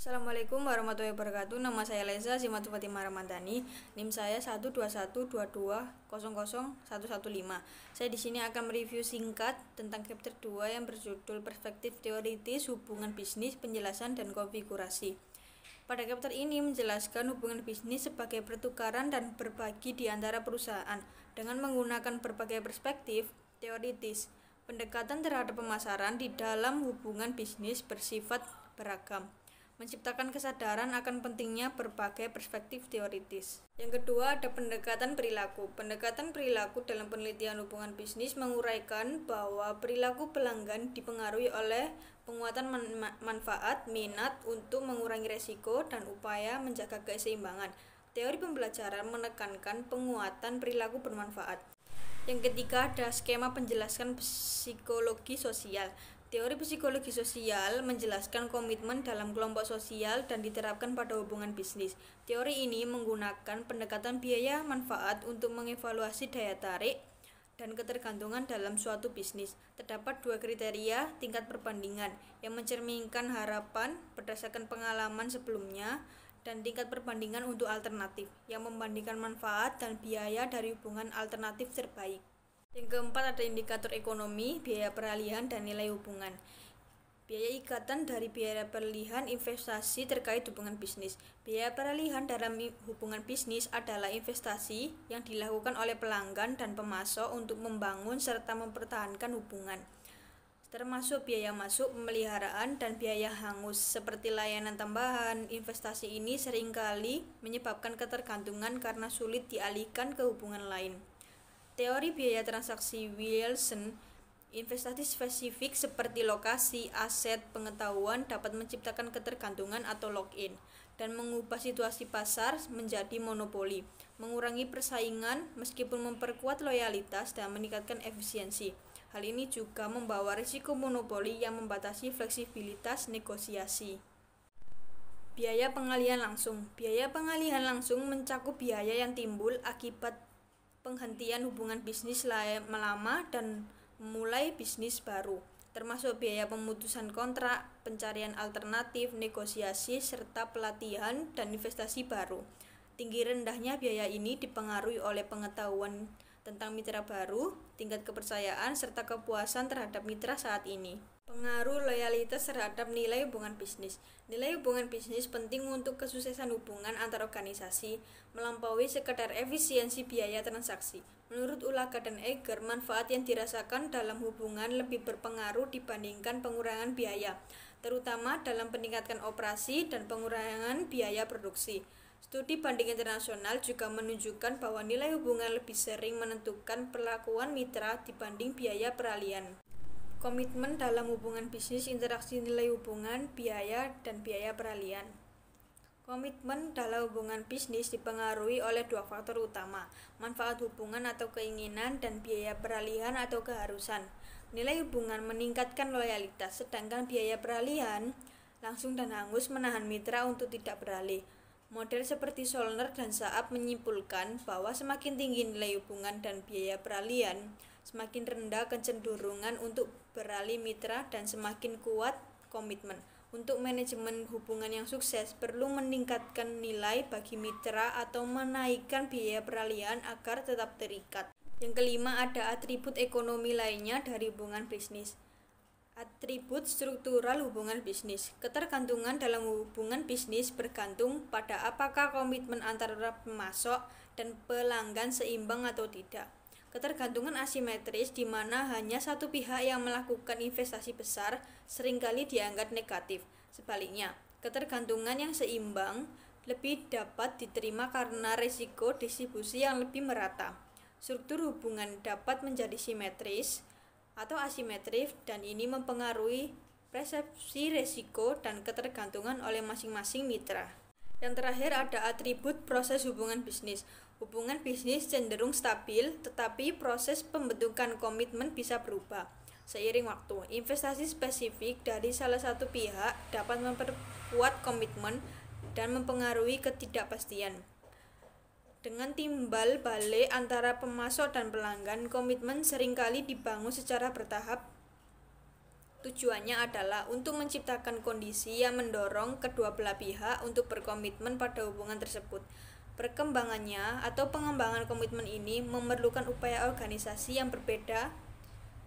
Assalamualaikum warahmatullahi wabarakatuh. Nama saya Leza Zimatu Fatimah Ramadhani. NIM saya 12122000115. Saya di sini akan mereview singkat tentang chapter 2 yang berjudul Perspektif Teoritis Hubungan Bisnis, Penjelasan dan Konfigurasi. Pada chapter ini menjelaskan hubungan bisnis sebagai pertukaran dan berbagi di antara perusahaan dengan menggunakan berbagai perspektif teoritis. Pendekatan terhadap pemasaran di dalam hubungan bisnis bersifat beragam, menciptakan kesadaran akan pentingnya berbagai perspektif teoritis. Yang kedua ada pendekatan perilaku. Pendekatan perilaku dalam penelitian hubungan bisnis menguraikan bahwa perilaku pelanggan dipengaruhi oleh penguatan manfaat, minat untuk mengurangi resiko, dan upaya menjaga keseimbangan. Teori pembelajaran menekankan penguatan perilaku bermanfaat. Yang ketiga ada skema penjelasan psikologi sosial. Teori psikologi sosial menjelaskan komitmen dalam kelompok sosial dan diterapkan pada hubungan bisnis. Teori ini menggunakan pendekatan biaya manfaat untuk mengevaluasi daya tarik dan ketergantungan dalam suatu bisnis. Terdapat dua kriteria tingkat perbandingan yang mencerminkan harapan berdasarkan pengalaman sebelumnya dan tingkat perbandingan untuk alternatif yang membandingkan manfaat dan biaya dari hubungan alternatif terbaik. Yang keempat ada indikator ekonomi, biaya peralihan, dan nilai hubungan. Biaya ikatan dari biaya peralihan investasi terkait hubungan bisnis. Biaya peralihan dalam hubungan bisnis adalah investasi yang dilakukan oleh pelanggan dan pemasok untuk membangun serta mempertahankan hubungan, termasuk biaya masuk, pemeliharaan, dan biaya hangus seperti layanan tambahan. Investasi ini seringkali menyebabkan ketergantungan karena sulit dialihkan ke hubungan lain. Teori biaya transaksi Wilson, investasi spesifik seperti lokasi, aset, pengetahuan dapat menciptakan ketergantungan atau lock-in dan mengubah situasi pasar menjadi monopoli, mengurangi persaingan meskipun memperkuat loyalitas dan meningkatkan efisiensi. Hal ini juga membawa risiko monopoli yang membatasi fleksibilitas negosiasi. Biaya pengalihan langsung. Biaya pengalihan langsung mencakup biaya yang timbul akibat penghentian hubungan bisnis lama dan memulai bisnis baru, termasuk biaya pemutusan kontrak, pencarian alternatif, negosiasi, serta pelatihan dan investasi baru. Tinggi rendahnya biaya ini dipengaruhi oleh pengetahuan tentang mitra baru, tingkat kepercayaan, serta kepuasan terhadap mitra saat ini. Pengaruh loyalitas terhadap nilai hubungan bisnis. Nilai hubungan bisnis penting untuk kesuksesan hubungan antar organisasi, melampaui sekedar efisiensi biaya transaksi. Menurut Ulaga dan Eger, manfaat yang dirasakan dalam hubungan lebih berpengaruh dibandingkan pengurangan biaya, terutama dalam peningkatan operasi dan pengurangan biaya produksi. Studi banding internasional juga menunjukkan bahwa nilai hubungan lebih sering menentukan perlakuan mitra dibanding biaya peralihan. Komitmen dalam hubungan bisnis, interaksi nilai hubungan, biaya, dan biaya peralihan. Komitmen dalam hubungan bisnis dipengaruhi oleh dua faktor utama, manfaat hubungan atau keinginan, dan biaya peralihan atau keharusan. Nilai hubungan meningkatkan loyalitas, sedangkan biaya peralihan langsung dan hangus menahan mitra untuk tidak beralih. Model seperti Solner dan Saab menyimpulkan bahwa semakin tinggi nilai hubungan dan biaya peralihan, semakin rendah kecenderungan untuk beralih mitra dan semakin kuat komitmen. Untuk manajemen hubungan yang sukses, perlu meningkatkan nilai bagi mitra atau menaikkan biaya peralihan agar tetap terikat. Yang kelima ada atribut ekonomi lainnya dari hubungan bisnis. Atribut struktural hubungan bisnis. Ketergantungan dalam hubungan bisnis bergantung pada apakah komitmen antara pemasok dan pelanggan seimbang atau tidak. Ketergantungan asimetris di mana hanya satu pihak yang melakukan investasi besar seringkali dianggap negatif. Sebaliknya, ketergantungan yang seimbang lebih dapat diterima karena risiko distribusi yang lebih merata. Struktur hubungan dapat menjadi simetris atau asimetris dan ini mempengaruhi persepsi risiko dan ketergantungan oleh masing-masing mitra. Yang terakhir ada atribut proses hubungan bisnis. Hubungan bisnis cenderung stabil, tetapi proses pembentukan komitmen bisa berubah seiring waktu. Investasi spesifik dari salah satu pihak dapat memperkuat komitmen dan mempengaruhi ketidakpastian. Dengan timbal balik antara pemasok dan pelanggan, komitmen seringkali dibangun secara bertahap Tujuannya adalah untuk menciptakan kondisi yang mendorong kedua belah pihak untuk berkomitmen pada hubungan tersebut. Perkembangannya atau pengembangan komitmen ini memerlukan upaya organisasi yang berbeda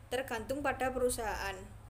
tergantung pada perusahaan.